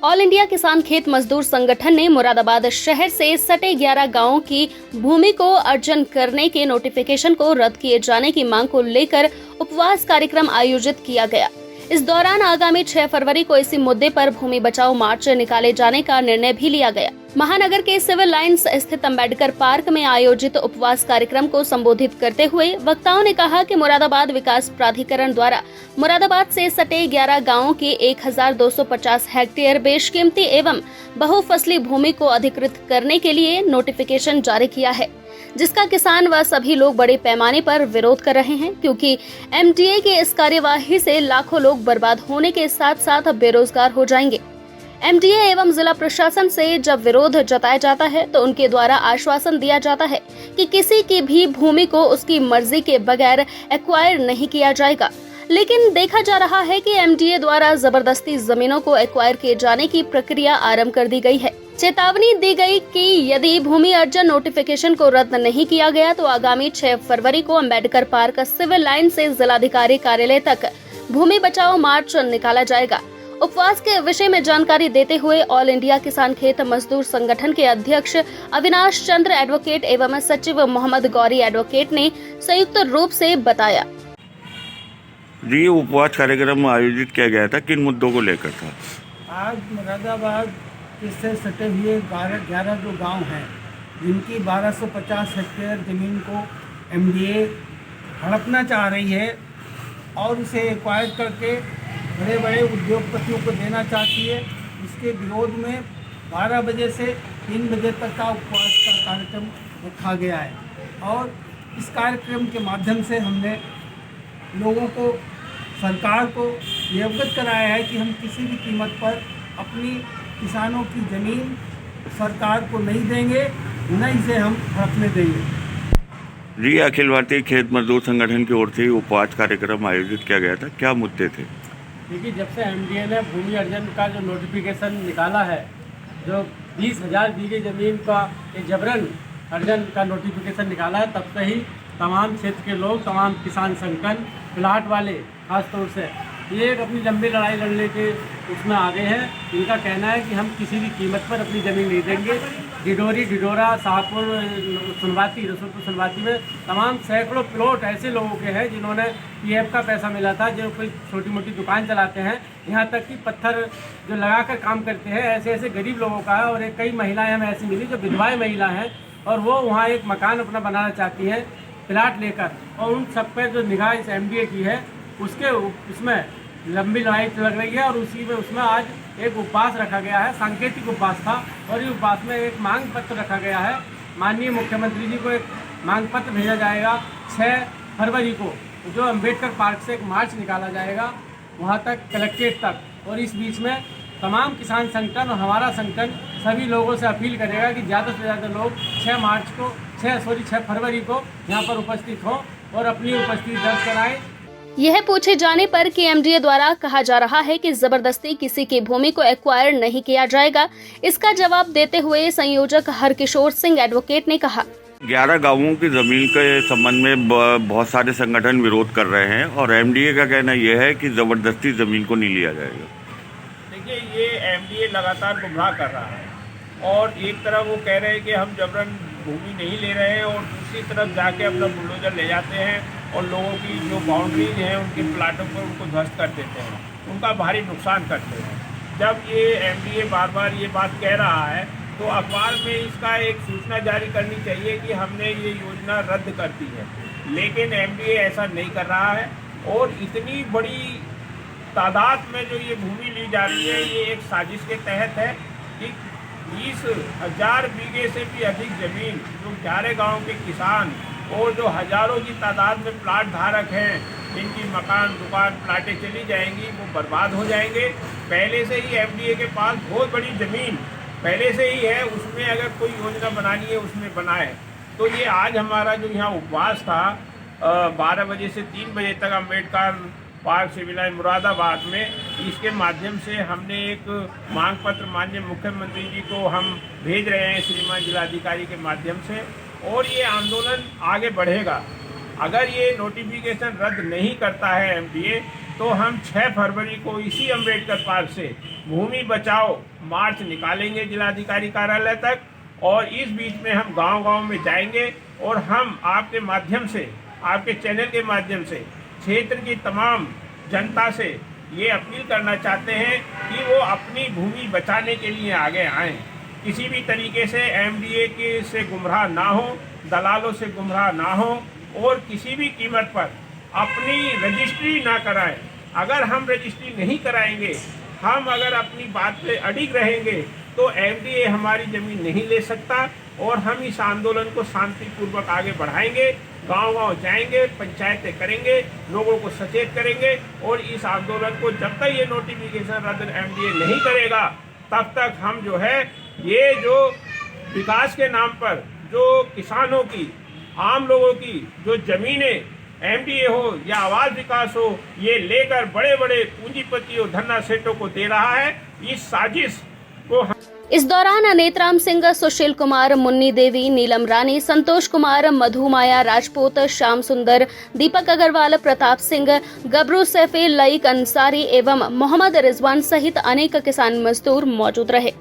All India किसान खेत मजदूर संगठन ने मुरादाबाद शहर से सटे 11 गांवों की भूमि को अर्जन करने के नोटिफिकेशन को रद्द किए जाने की मांग को लेकर उपवास कार्यक्रम आयोजित किया गया। इस दौरान आगामी 6 फरवरी को इसी मुद्दे पर भूमि बचाओ मार्च निकाले जाने का निर्णय भी लिया गया। महानगर के सिविल लाइंस स्थित अंबेडकर पार्क में आयोजित उपवास कार्यक्रम को संबोधित करते हुए वक्ताओं ने कहा कि मुरादाबाद विकास प्राधिकरण द्वारा मुरादाबाद से सटे 11 गांवों के 1250 हेक्टेयर बेशकीमती एवं बहुफसली भूमि को अधिकृत करने के लिए नोटिफिकेशन जारी किया है, जिसका किसान व सभी लोग बड़े पैमाने पर विरोध कर रहे हैं, क्योंकि एमडीए की इस कार्यवाही से लाखों लोग बर्बाद होने के साथ साथ बेरोजगार हो जाएंगे। एमडीए एवं जिला प्रशासन से जब विरोध जताया जाता है तो उनके द्वारा आश्वासन दिया जाता है कि किसी की भी भूमि को उसकी मर्जी के बगैर एक्वायर नहीं किया जाएगा, लेकिन देखा जा रहा है कि एमडीए द्वारा जबरदस्ती जमीनों को एक्वायर किए जाने की प्रक्रिया आरंभ कर दी गई है। चेतावनी दी गई कि यदि भूमि अर्जन नोटिफिकेशन को रद्द नहीं किया गया तो आगामी 6 फरवरी को अंबेडकर पार्क सिविल लाइन से जिलाधिकारी कार्यालय तक भूमि बचाओ मार्च निकाला जाएगा। उपवास के विषय में जानकारी देते हुए ऑल इंडिया किसान खेत मजदूर संगठन के अध्यक्ष अविनाश चंद्र एडवोकेट एवं सचिव मोहम्मद गौरी एडवोकेट ने संयुक्त रूप से बताया। जी, उपवास कार्यक्रम आयोजित किया गया था, किन मुद्दों को लेकर था? आज मुरादाबाद से सटे हुए 11 जो गांव हैं, जिनकी 1250 हेक्टेयर ज़मीन को एमडीए हड़पना चाह रही है और उसे एक्वायर करके बड़े बड़े उद्योगपतियों को देना चाहती है, इसके विरोध में 12 बजे से 3 बजे तक का उपवास का कार्यक्रम रखा गया है। और इस कार्यक्रम के माध्यम से हमने लोगों को, सरकार को ये अवगत कराया है कि हम किसी भी कीमत पर अपनी किसानों की ज़मीन सरकार को नहीं देंगे, न इसे हम हड़पने देंगे। जी, अखिल भारतीय खेत मजदूर संगठन की ओर से उपवास कार्यक्रम आयोजित किया गया था, क्या मुद्दे थे? देखिए, जब से एमडीए ने भूमि अर्जन का जो नोटिफिकेशन निकाला है, जो 20,000 बीघे ज़मीन का एक जबरन अर्जन का नोटिफिकेशन निकाला है, तब से ही तमाम क्षेत्र के लोग, तमाम किसान संगठन, प्लाट वाले खासतौर से ये अपनी लंबी लड़ाई लड़ने के उसमें आ गए हैं। इनका कहना है कि हम किसी भी कीमत पर अपनी ज़मीन नहीं देंगे। डिडोरी, डिडोरा, शाहपुर, सुनवाती, रसूलपुर सुनवाती में तमाम सैकड़ों प्लॉट ऐसे लोगों के हैं जिन्होंने पीएफ का पैसा मिला था, जो कोई छोटी मोटी दुकान चलाते हैं, यहाँ तक कि पत्थर जो लगाकर काम करते हैं, ऐसे ऐसे गरीब लोगों का है। और एक कई महिलाएं हमें ऐसी मिली जो विधवाएं महिला हैं और वो वहाँ एक मकान अपना बनाना चाहती हैं प्लाट लेकर, और उन सब पर जो निगाह इस एमडीए की है उसमें लंबी लड़ाई लग रही है। और उसमें आज एक उपवास रखा गया है, सांकेतिक उपवास था, और इस उपवास में एक मांग पत्र रखा गया है। माननीय मुख्यमंत्री जी को एक मांग पत्र भेजा जाएगा 6 फरवरी को, जो अंबेडकर पार्क से एक मार्च निकाला जाएगा वहाँ तक, कलेक्ट्रेट तक। और इस बीच में तमाम किसान संगठन और हमारा संगठन सभी लोगों से अपील करेगा कि ज़्यादा से ज़्यादा लोग 6 फरवरी को यहाँ पर उपस्थित हों और अपनी उपस्थिति दर्ज कराएं। यह पूछे जाने पर कि एमडीए द्वारा कहा जा रहा है कि जबरदस्ती किसी की भूमि को एक्वायर नहीं किया जाएगा, इसका जवाब देते हुए संयोजक हरकिशोर सिंह एडवोकेट ने कहा, 11 गांवों की जमीन के संबंध में बहुत सारे संगठन विरोध कर रहे हैं और एमडीए का कहना यह है कि जबरदस्ती जमीन को नहीं लिया जाएगा। देखिए, ये एमडीए लगातार गुमराह कर रहा है, और एक तरफ वो कह रहे हैं कि हम जबरन भूमि नहीं ले रहे हैं, और दूसरी तरफ जाके अपना बुलडोजर ले जाते हैं और लोगों की जो बाउंड्रीज हैं उनके प्लाटों पर उनको ध्वस्त कर देते हैं, उनका भारी नुकसान करते हैं। जब ये एमडीए बार बार ये बात कह रहा है तो अखबार में इसका एक सूचना जारी करनी चाहिए कि हमने ये योजना रद्द कर दी है, लेकिन एमडीए ऐसा नहीं कर रहा है। और इतनी बड़ी तादाद में जो ये भूमि ली जा रही है, ये एक साजिश के तहत है कि 20,000 बीघे से भी अधिक ज़मीन जो 11 गाँव के किसान और जो हज़ारों की तादाद में प्लाट धारक हैं, जिनकी मकान, दुकान, प्लाटें चली जाएंगी, वो बर्बाद हो जाएंगे। पहले से ही एमडीए के पास बहुत बड़ी ज़मीन पहले से ही है, उसमें अगर कोई योजना बनानी है उसमें बनाए। तो ये आज हमारा जो यहाँ उपवास था 12 बजे से 3 बजे तक Ambedkar park civil line Moradabad में, इसके माध्यम से हमने एक मांग पत्र माननीय मुख्यमंत्री जी को हम भेज रहे हैं श्रीमान जिलाधिकारी के माध्यम से, और ये आंदोलन आगे बढ़ेगा। अगर ये नोटिफिकेशन रद्द नहीं करता है एमडीए, तो हम 6 फरवरी को इसी अम्बेडकर पार्क से भूमि बचाओ मार्च निकालेंगे जिलाधिकारी कार्यालय तक, और इस बीच में हम गांव-गांव में जाएंगे और हम आपके माध्यम से, आपके चैनल के माध्यम से क्षेत्र की तमाम जनता से ये अपील करना चाहते हैं कि वो अपनी भूमि बचाने के लिए आगे आएं। किसी भी तरीके से एमडीए के से गुमराह ना हो, दलालों से गुमराह ना हो, और किसी भी कीमत पर अपनी रजिस्ट्री ना कराएं। अगर हम रजिस्ट्री नहीं कराएंगे, हम अगर अपनी बात पे अडिग रहेंगे, तो एमडीए हमारी ज़मीन नहीं ले सकता, और हम इस आंदोलन को शांतिपूर्वक आगे बढ़ाएंगे। गांव-गांव जाएंगे, पंचायतें करेंगे, लोगों को सचेत करेंगे, और इस आंदोलन को जब तक ये नोटिफिकेशन रद्द एमडीए नहीं करेगा, तब तक हम जो है ये जो विकास के नाम पर जो किसानों की, आम लोगों की जो ज़मीनें एमडीए हो या आवास विकास हो, ये लेकर बड़े बड़े पूंजीपतियों, धन्ना सेठों को दे रहा है, इस साजिश को हम इस दौरान नेतराम सिंह, सुशील कुमार, मुन्नी देवी, नीलम रानी, संतोष कुमार, मधुमाया राजपूत, श्याम सुंदर, दीपक अग्रवाल, प्रताप सिंह, गबरू सैफी, लईक अंसारी एवं मोहम्मद रिजवान सहित अनेक किसान मजदूर मौजूद रहे।